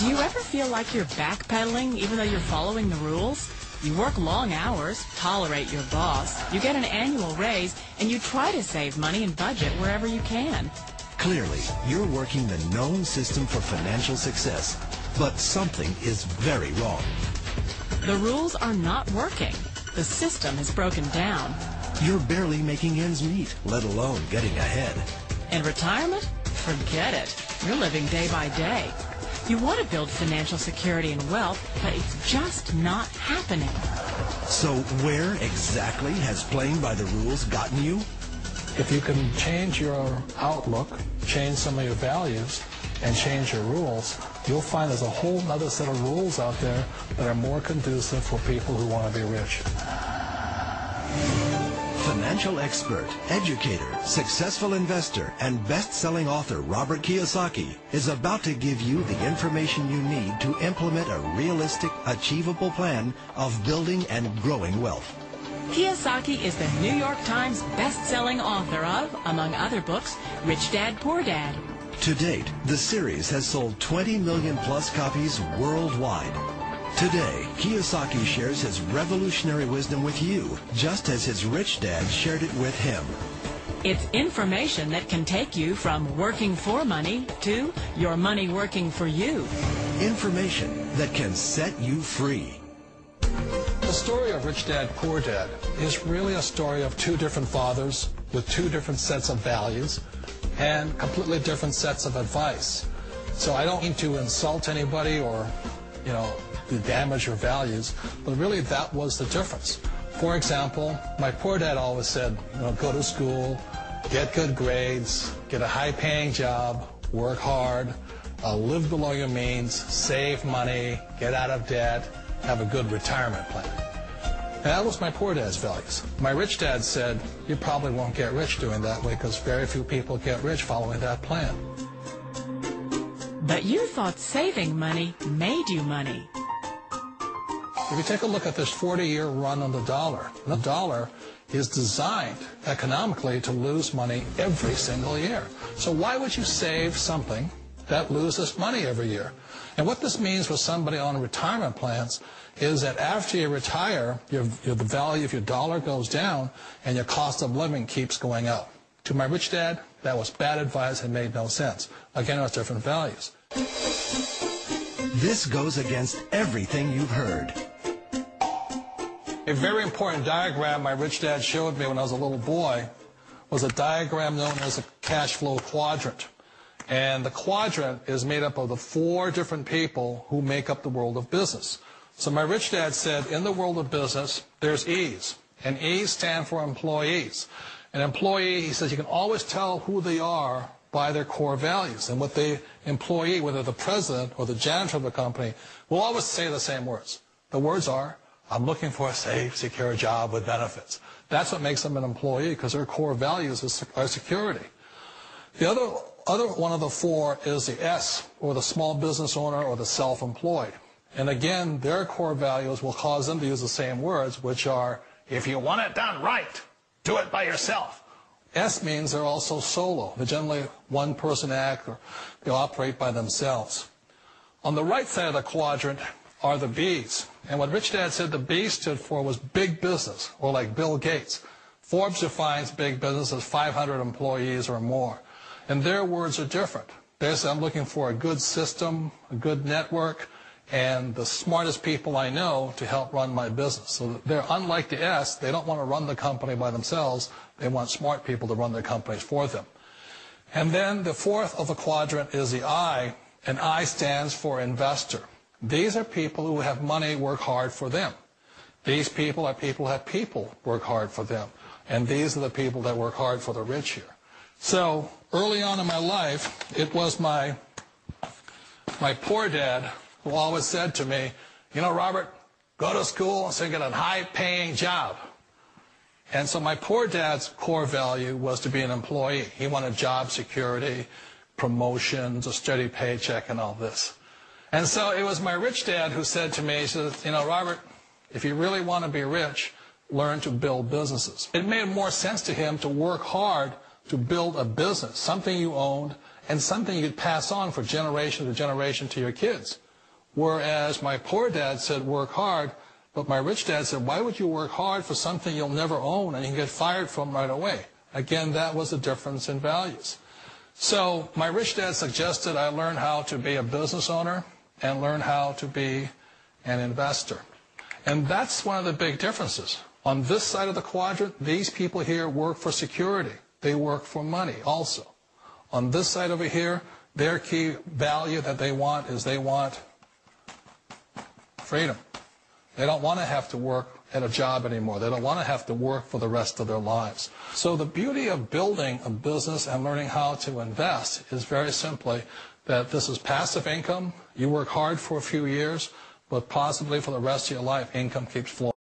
Do you ever feel like you're backpedaling even though you're following the rules? You work long hours, tolerate your boss, you get an annual raise, and you try to save money and budget wherever you can. Clearly, you're working the known system for financial success, but something is very wrong. The rules are not working. The system has broken down. You're barely making ends meet, let alone getting ahead. And retirement? Forget it. You're living day by day. You want to build financial security and wealth, but it's just not happening. So where exactly has playing by the rules gotten you? If you can change your outlook, change some of your values, and change your rules, you'll find there's a whole other set of rules out there that are more conducive for people who want to be rich. Financial expert, educator, successful investor, and best-selling author Robert Kiyosaki is about to give you the information you need to implement a realistic, achievable plan of building and growing wealth. Kiyosaki is the New York Times best-selling author of, among other books, Rich Dad, Poor Dad. To date, the series has sold 20 million plus copies worldwide. Today, Kiyosaki shares his revolutionary wisdom with you, just as his rich dad shared it with him. It's information that can take you from working for money to your money working for you. Information that can set you free. The story of Rich Dad, Poor Dad is really a story of two different fathers with two different sets of values and completely different sets of advice. So I don't mean to insult anybody or, to damage your values, but really that was the difference. For example, my poor dad always said, go to school, get good grades, get a high-paying job, work hard, live below your means, save money, get out of debt, have a good retirement plan. And that was my poor dad's values. My rich dad said, you probably won't get rich doing that way because very few people get rich following that plan. But you thought saving money made you money. If you take a look at this 40-year run on the dollar is designed economically to lose money every single year. So why would you save something that loses money every year? And what this means for somebody on retirement plans is that after you retire, the value of your dollar goes down and your cost of living keeps going up. To my rich dad, that was bad advice and made no sense. Again, it was different values. This goes against everything you've heard. A very important diagram my rich dad showed me when I was a little boy was a diagram known as a cash flow quadrant. And the quadrant is made up of the four different people who make up the world of business. So my rich dad said, in the world of business, there's E's. And E's stand for employees. An employee, he says, you can always tell who they are by their core values. And what the employee, whether the president or the janitor of the company, will always say the same words. The words are, I'm looking for a safe, secure job with benefits. That's what makes them an employee, because their core values are security. The other one of the four is the S, or the small business owner or the self-employed. And again, their core values will cause them to use the same words, which are, if you want it done right, do it by yourself. S means they're also solo. They're generally one-person act, or they operate by themselves. On the right side of the quadrant are the B's. And what Rich Dad said the B stood for was big business, or like Bill Gates. Forbes defines big business as 500 employees or more. And their words are different. They say, I'm looking for a good system, a good network, and the smartest people I know to help run my business. So they're unlike the S. They don't want to run the company by themselves. They want smart people to run their companies for them. And then the fourth of the quadrant is the I, and I stands for investor. These are people who have money work hard for them. These people are people who have people work hard for them. And these are the people that work hard for the rich here. So early on in my life, it was my poor dad who always said to me, Robert, go to school and so you get a high-paying job. And so my poor dad's core value was to be an employee. He wanted job security, promotions, a steady paycheck, and all this. And so it was my rich dad who said to me, he said, Robert, if you really want to be rich, learn to build businesses. It made more sense to him to work hard to build a business, something you owned and something you could pass on for generation to generation to your kids. Whereas my poor dad said work hard, but my rich dad said, why would you work hard for something you'll never own and you can get fired from right away? Again, that was a difference in values. So my rich dad suggested I learn how to be a business owner and learn how to be an investor. And that's one of the big differences. On this side of the quadrant, these people here work for security. They work for money also. On this side over here, their key value that they want is they want freedom. They don't want to have to work at a job anymore. They don't want to have to work for the rest of their lives. So the beauty of building a business and learning how to invest is very simply that this is passive income. You work hard for a few years, but possibly for the rest of your life, income keeps flowing.